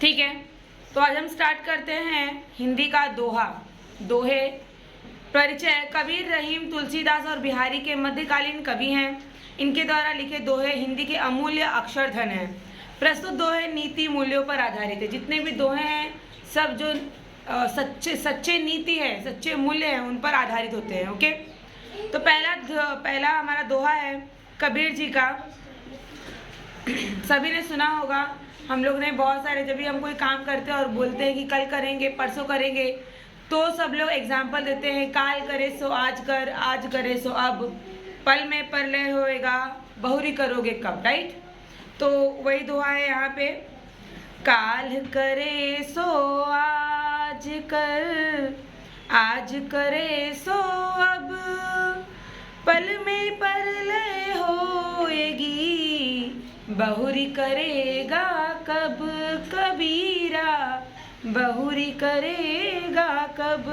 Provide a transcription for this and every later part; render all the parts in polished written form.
ठीक है, तो आज हम स्टार्ट करते हैं हिंदी का दोहा। दोहे परिचय। कबीर, रहीम, तुलसीदास और बिहारी के मध्यकालीन कवि हैं। इनके द्वारा लिखे दोहे हिंदी के अमूल्य अक्षरधन हैं। प्रस्तुत दोहे नीति मूल्यों पर आधारित है। जितने भी दोहे हैं सब जो सच्चे नीति है, सच्चे मूल्य हैं, उन पर आधारित होते हैं। ओके, तो पहला हमारा दोहा है कबीर जी का। सभी ने सुना होगा, हम लोग ने बहुत सारे, जब भी हम कोई काम करते हैं और बोलते हैं कि कल करेंगे, परसों करेंगे, तो सब लोग एग्जाम्पल देते हैं, काल करे सो आज कर, आज करे सो अब, पल में परलय होएगा, बहुरी करोगे कब। राइट, तो वही दोहा है यहाँ पे। काल करे सो आज कर, आज करे सो अब, पल में परलय होएगी, बहुरी करेगा कब। कबीरा, बहुरी करेगा कब।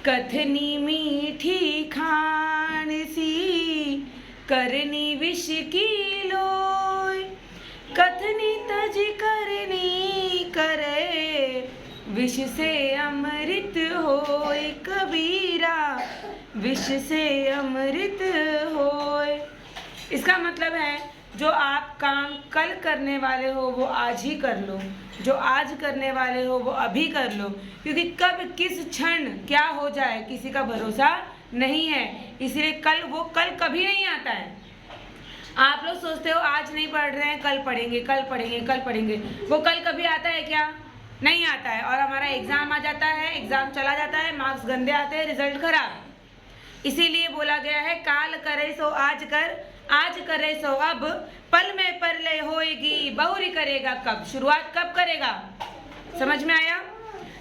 कथनी मीठी खान सी, करनी विष की लोय, कथनी तज करनी करे, विष से अमृत होय। कबीरा, विष से अमृत होय। इसका मतलब है, जो आप काम कल करने वाले हो वो आज ही कर लो, जो आज करने वाले हो वो अभी कर लो, क्योंकि कब किस क्षण क्या हो जाए किसी का भरोसा नहीं है। इसलिए कल कभी नहीं आता है। आप लोग सोचते हो आज नहीं पढ़ रहे हैं, कल पढ़ेंगे, कल पढ़ेंगे, कल पढ़ेंगे, वो कल कभी आता है क्या? नहीं आता है। और हमारा एग्जाम आ जाता है, एग्जाम चला जाता है, मार्क्स गंदे आते हैं, रिजल्ट खराब। इसीलिए बोला गया है काल करे सो आज कर, आज करे सो अब, पल में परलय होएगी, बहुरी करेगा कब। शुरुआत कब करेगा, समझ में आया?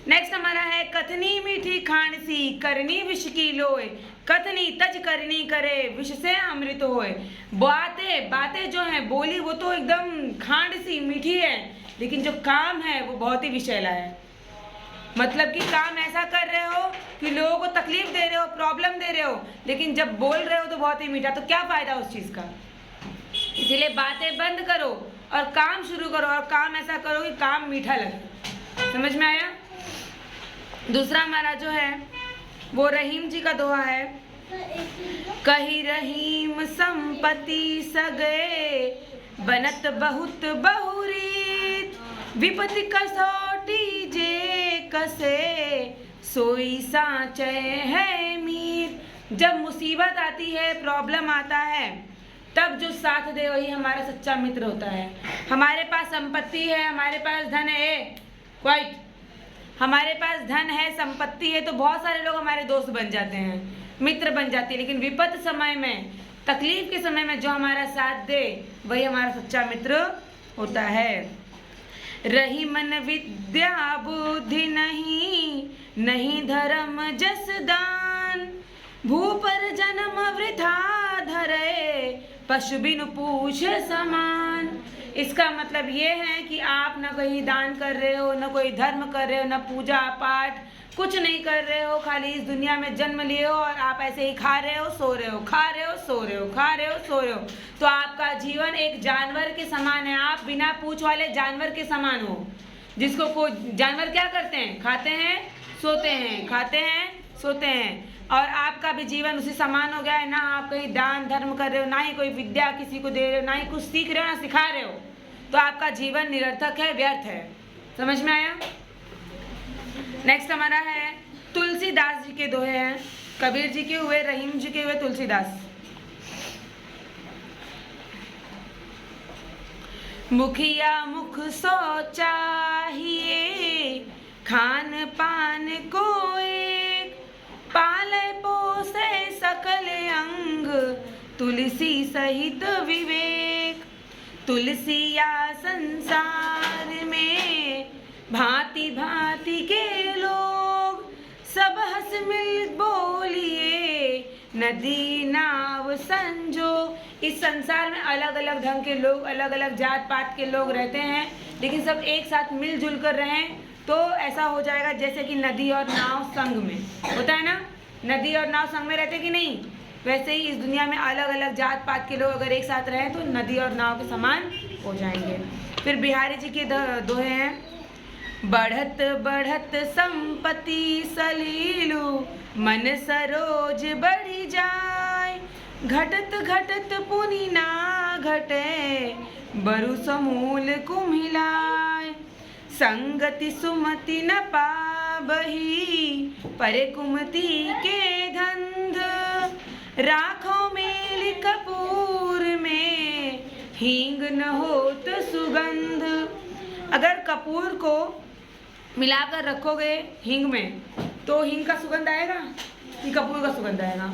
नेक्स्ट हमारा है कथनी मीठी खान सी, करनी विष की लोय, कथनी तज करनी करे, विष से अमृत होए। बातें जो हैं बोली वो तो एकदम खांड सी मीठी है, लेकिन जो काम है वो बहुत ही विषैला है। मतलब कि काम ऐसा कर रहे हो कि लोगों को तकलीफ दे रहे हो, प्रॉब्लम दे रहे हो, लेकिन जब बोल रहे हो तो बहुत ही मीठा। तो क्या फायदा उस चीज का? इसीलिए बातें बंद करो और काम शुरू करो, और काम ऐसा करो कि काम मीठा लगे। समझ में आया? दूसरा हमारा जो है वो रहीम जी का दोहा है। कही रहीम संपत्ति सगे, बनत बहुत बहुरीत, विपत्ति कसौटी जे कसे, सोई साँचे है मीत। जब मुसीबत आती है, प्रॉब्लम आता है, तब जो साथ दे वही हमारा सच्चा मित्र होता है। हमारे पास संपत्ति है, हमारे पास धन है, क्वाइट, हमारे पास धन है, संपत्ति है, तो बहुत सारे लोग हमारे दोस्त बन जाते हैं, मित्र बन जाते हैं। लेकिन विपत्त समय में, तकलीफ के समय में जो हमारा साथ दे वही हमारा सच्चा मित्र होता है। रही मन विद्या बुद्धि नहीं, नहीं धर्म जस दान, भू पर जन्म वृथा धरे, पशु बिनु पूछ समान। इसका मतलब ये है कि आप न कहीं दान कर रहे हो, न कोई धर्म कर रहे हो, न पूजा पाठ, कुछ नहीं कर रहे हो, खाली इस दुनिया में जन्म लिए हो और आप ऐसे ही खा रहे हो, सो रहे हो, खा रहे हो, सो रहे हो, खा रहे हो, सो रहे हो। तो आपका जीवन एक जानवर के समान है। आप बिना पूछ वाले जानवर के समान हो, जिसको कोई जानवर क्या करते हैं, खाते हैं, सोते हैं, खाते हैं, सोते हैं। और आपका भी जीवन उसी समान हो गया है। ना आप कहीं दान धर्म कर रहे हो, ना ही कोई विद्या किसी को दे रहे हो, ना ही कुछ सीख रहे हो, ना सिखा रहे हो। तो आपका जीवन निरर्थक है, व्यर्थ है। समझ में आया? नेक्स्ट हमारा है तुलसीदास जी के दोहे हैं। कबीर जी के हुए, रहीम जी के हुए, तुलसीदास। मुखिया मुख सो चाहिए, खान पान को एक, पाले पोसे सकल अंग, तुलसी सहित विवेक। तुलसिया संसार में भांति भांति के लोग, सब हंस मिल बोलिए, नदी नाव संजो। इस संसार में अलग अलग ढंग के लोग, अलग अलग जात पात के लोग रहते हैं, लेकिन सब एक साथ मिलजुल कर रहें तो ऐसा हो जाएगा जैसे कि नदी और नाव संग में होता है ना। नदी और नाव संग में रहते कि नहीं, वैसे ही इस दुनिया में अलग अलग जात पात के लोग अगर एक साथ रहें तो नदी और नाव के समान हो जाएंगे। फिर बिहारी जी के दोहे हैं, बढ़त बढ़त संपत्ति सलीलू मन सरोज बढ़ी जाए, घटत घटत पुनि ना घटे बरु समूल कुम्हिलाय, संगति सुमति न पाबही परे कुमति के धंध, राखो मेल कपूर में हींग न होत सुगंध। अगर कपूर को मिलाकर रखोगे हींग में तो हींग का सुगंध आएगा कि कपूर का सुगंध आएगा?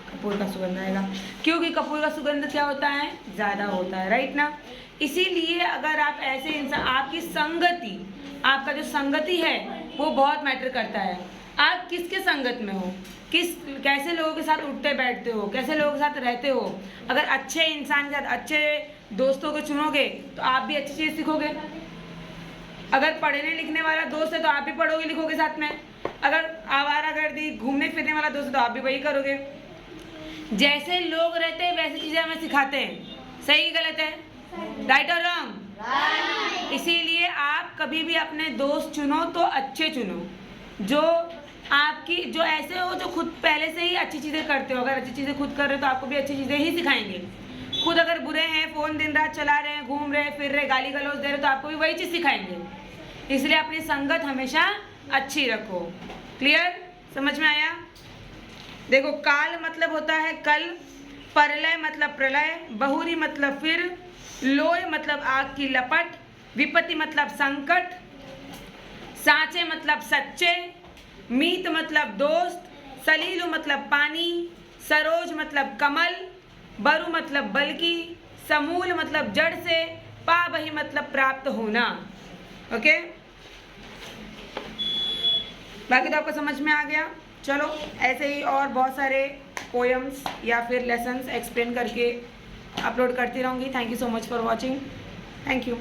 कपूर का सुगंध आएगा, क्योंकि कपूर का सुगंध क्या होता है? ज़्यादा होता है, राइट ना। इसीलिए अगर आप ऐसे इंसान, आपकी संगति, आपका जो संगति है वो बहुत मैटर करता है। आप किसके संगत में हो, कैसे लोगों के साथ उठते बैठते हो, कैसे लोगों के साथ रहते हो। अगर अच्छे इंसान के साथ अच्छे दोस्तों को चुनोगे तो आप भी अच्छी चीज़ सीखोगे। अगर पढ़ने लिखने वाला दोस्त है तो आप भी पढ़ोगे लिखोगे साथ में। अगर आवारागर्दी घूमने फिरने वाला दोस्त है तो आप भी वही करोगे। जैसे लोग रहते हैं वैसी चीज़ें हमें सिखाते हैं। सही गलत है? राइट और रॉन्ग? इसीलिए आप कभी भी अपने दोस्त चुनो तो अच्छे चुनो, जो आपकी जो ऐसे हो जो खुद पहले से ही अच्छी चीज़ें करते हो। अगर अच्छी चीज़ें खुद कर रहे हो तो आपको भी अच्छी चीज़ें ही सिखाएंगे। खुद अगर बुरे हैं, फ़ोन दिन रात चला रहे हैं, घूम रहे फिर रहे, गाली गलौज दे रहे तो आपको भी वही चीज़ सिखाएंगे। इसलिए अपनी संगत हमेशा अच्छी रखो। क्लियर? समझ में आया? देखो, काल मतलब होता है कल, परलय मतलब प्रलय, बहुरी मतलब फिर, लोय मतलब आग की लपट, विपत्ति मतलब संकट, साँचे मतलब सच्चे, मीत मतलब दोस्त, सलीलु मतलब पानी, सरोज मतलब कमल, बरु मतलब बल्कि, समूल मतलब जड़ से, पाबही मतलब प्राप्त होना। ओके, बाकी तो आपको समझ में आ गया। चलो, ऐसे ही और बहुत सारे पोएम्स या फिर लेसन्स एक्सप्लेन करके अपलोड करती रहूँगी। Thank you so much for watching. Thank you.